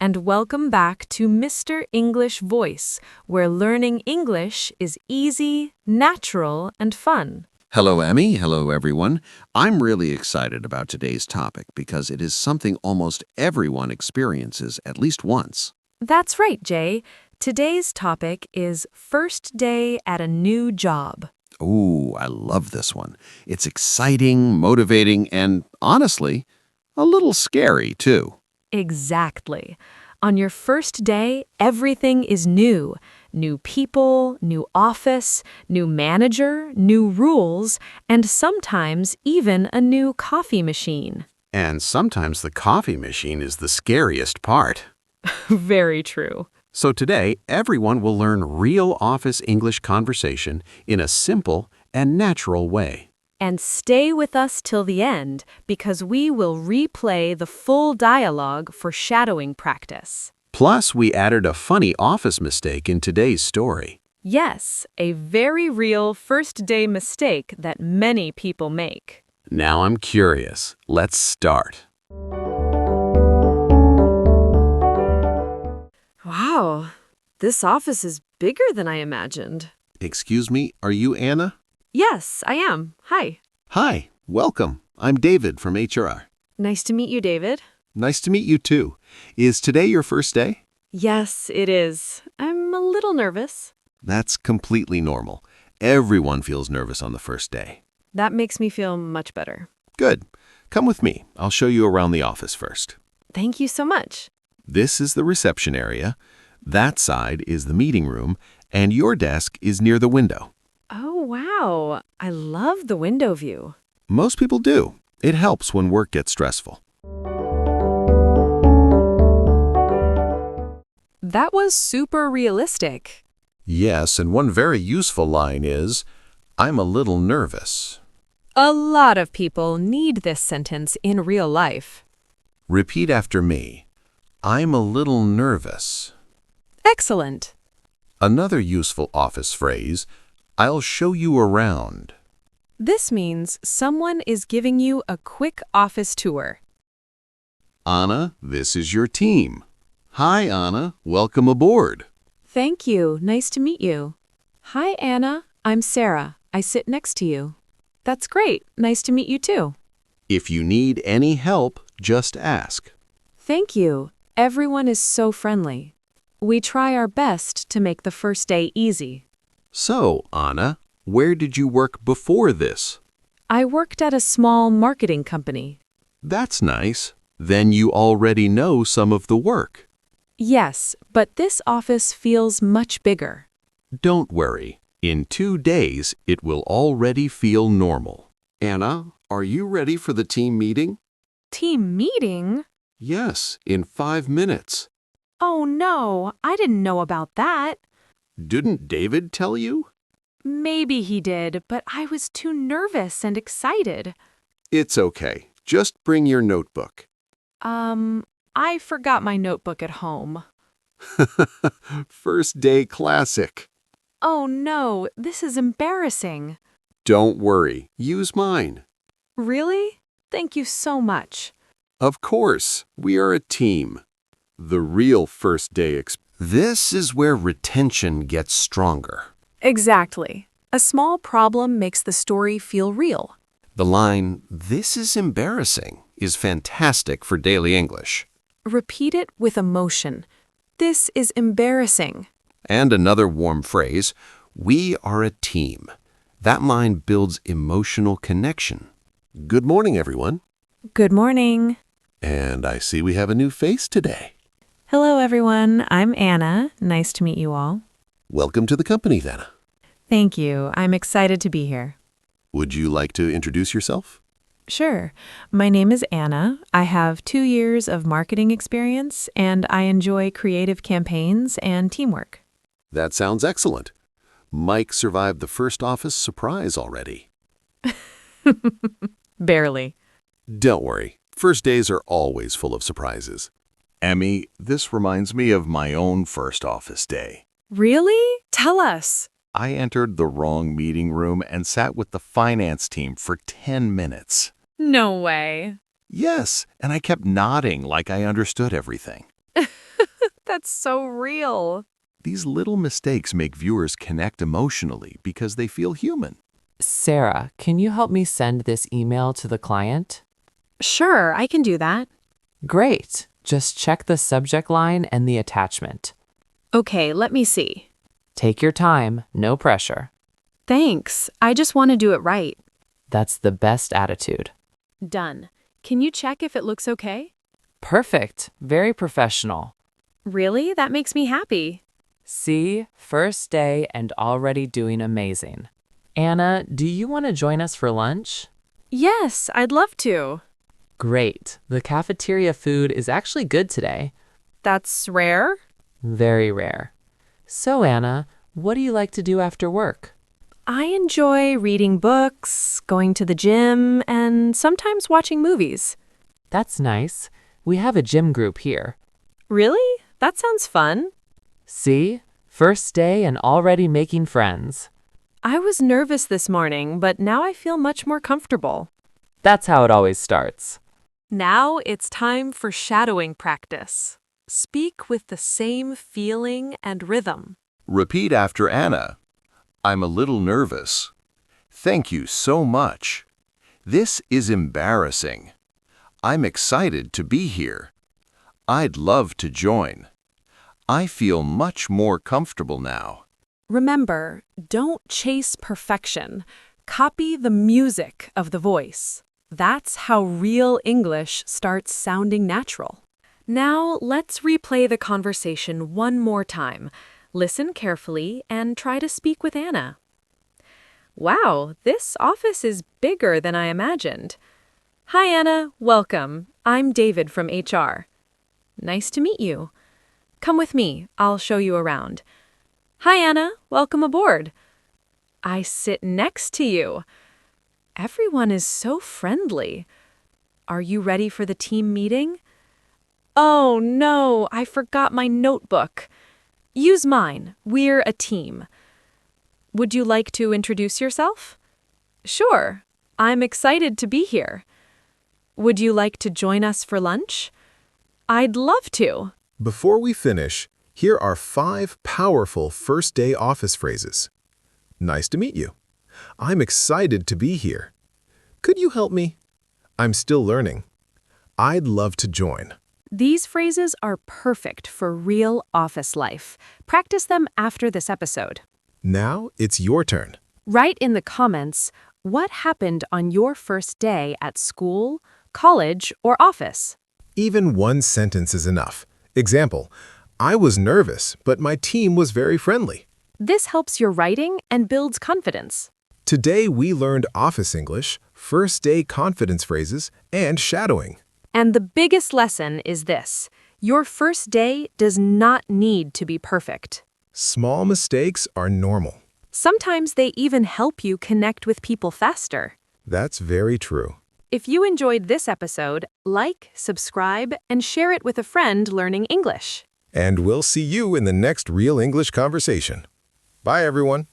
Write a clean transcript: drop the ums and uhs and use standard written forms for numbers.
and welcome back to Mr. English Voice, where learning English is easy, natural, and fun. Hello, Emmy. Hello, everyone. I'm really excited about today's topic because it is something almost everyone experiences at least once. That's right, Jay. Today's topic is first day at a new job. Ooh, I love this one. It's exciting, motivating, and honestly, a little scary, too. Exactly. On your first day, everything is new. New people, new office, new manager, new rules, and sometimes even a new coffee machine. And sometimes the coffee machine is the scariest part. Very true. So today, everyone will learn real office English conversation in a simple and natural way. And stay with us till the end because we will replay the full dialogue for shadowing practice. Plus, we added a funny office mistake in today's story. Yes, a very real first day mistake that many people make. Now I'm curious. Let's start. Wow, this office is bigger than I imagined. Excuse me, are you Anna? Yes, I am. Hi. Hi, welcome. I'm David from HR. Nice to meet you, David. Nice to meet you too. Is today your first day? Yes, it is. I'm a little nervous. That's completely normal. Everyone feels nervous on the first day. That makes me feel much better. Good. Come with me. I'll show you around the office first. Thank you so much. This is the reception area. That side is the meeting room, and your desk is near the window. Oh, wow. I love the window view. Most people do. It helps when work gets stressful. That was super realistic. Yes, and one very useful line is, I'm a little nervous. A lot of people need this sentence in real life. Repeat after me. I'm a little nervous. Excellent. Another useful office phrase, I'll show you around. This means someone is giving you a quick office tour. Anna, this is your team. Hi, Anna. Welcome aboard. Thank you. Nice to meet you. Hi, Anna. I'm Sarah. I sit next to you. That's great. Nice to meet you too. If you need any help, just ask. Thank you. Everyone is so friendly. We try our best to make the first day easy. So, Anna, where did you work before this? I worked at a small marketing company. That's nice. Then you already know some of the work. Yes, but this office feels much bigger. Don't worry. In 2 days, it will already feel normal. Anna, are you ready for the team meeting? Team meeting? Yes, in 5 minutes. Oh no, I didn't know about that. Didn't David tell you? Maybe he did, but I was too nervous and excited. It's okay. Just bring your notebook. I forgot my notebook at home. First day classic. Oh no, this is embarrassing. Don't worry. Use mine. Really? Thank you so much. Of course, we are a team. The real first day This is where retention gets stronger. Exactly. A small problem makes the story feel real. The line, this is embarrassing, is fantastic for daily English. Repeat it with emotion. This is embarrassing. And another warm phrase, we are a team. That line builds emotional connection. Good morning, everyone. Good morning. And I see we have a new face today. Hello, everyone. I'm Anna. Nice to meet you all. Welcome to the company, Anna. Thank you. I'm excited to be here. Would you like to introduce yourself? Sure. My name is Anna. I have 2 years of marketing experience, and I enjoy creative campaigns and teamwork. That sounds excellent. Mike survived the first office surprise already. Barely. Don't worry. First days are always full of surprises. Emmy, this reminds me of my own first office day. Really? Tell us. I entered the wrong meeting room and sat with the finance team for 10 minutes. No way. Yes, and I kept nodding like I understood everything. That's so real. These little mistakes make viewers connect emotionally because they feel human. Sarah, can you help me send this email to the client? Sure, I can do that. Great. Just check the subject line and the attachment. Okay, let me see. Take your time, no pressure. Thanks. I just want to do it right. That's the best attitude. Done. Can you check if it looks okay? Perfect. Very professional. Really? That makes me happy. See, first day and already doing amazing. Anna, do you want to join us for lunch? Yes, I'd love to. Great. The cafeteria food is actually good today. That's rare? Very rare. So, Anna, what do you like to do after work? I enjoy reading books, going to the gym, and sometimes watching movies. That's nice. We have a gym group here. Really? That sounds fun. See? First day and already making friends. I was nervous this morning, but now I feel much more comfortable. That's how it always starts. Now it's time for shadowing practice. Speak with the same feeling and rhythm. Repeat after Anna. I'm a little nervous. Thank you so much. This is embarrassing. I'm excited to be here. I'd love to join. I feel much more comfortable now. Remember, don't chase perfection. Copy the music of the voice. That's how real English starts sounding natural. Now, let's replay the conversation one more time. Listen carefully and try to speak with Anna. Wow, this office is bigger than I imagined. Hi, Anna. Welcome. I'm David from HR. Nice to meet you. Come with me. I'll show you around. Hi, Anna. Welcome aboard. I sit next to you. Everyone is so friendly. Are you ready for the team meeting? Oh, no, I forgot my notebook. Use mine. We're a team. Would you like to introduce yourself? Sure. I'm excited to be here. Would you like to join us for lunch? I'd love to. Before we finish, here are 5 powerful first-day office phrases. Nice to meet you. I'm excited to be here. Could you help me? I'm still learning. I'd love to join. These phrases are perfect for real office life. Practice them after this episode. Now it's your turn. Write in the comments what happened on your first day at school, college, or office. Even one sentence is enough. Example, I was nervous, but my team was very friendly. This helps your writing and builds confidence. Today we learned office English, first-day confidence phrases, and shadowing. And the biggest lesson is this: your first day does not need to be perfect. Small mistakes are normal. Sometimes they even help you connect with people faster. That's very true. If you enjoyed this episode, like, subscribe, and share it with a friend learning English. And we'll see you in the next Real English Conversation. Bye, everyone.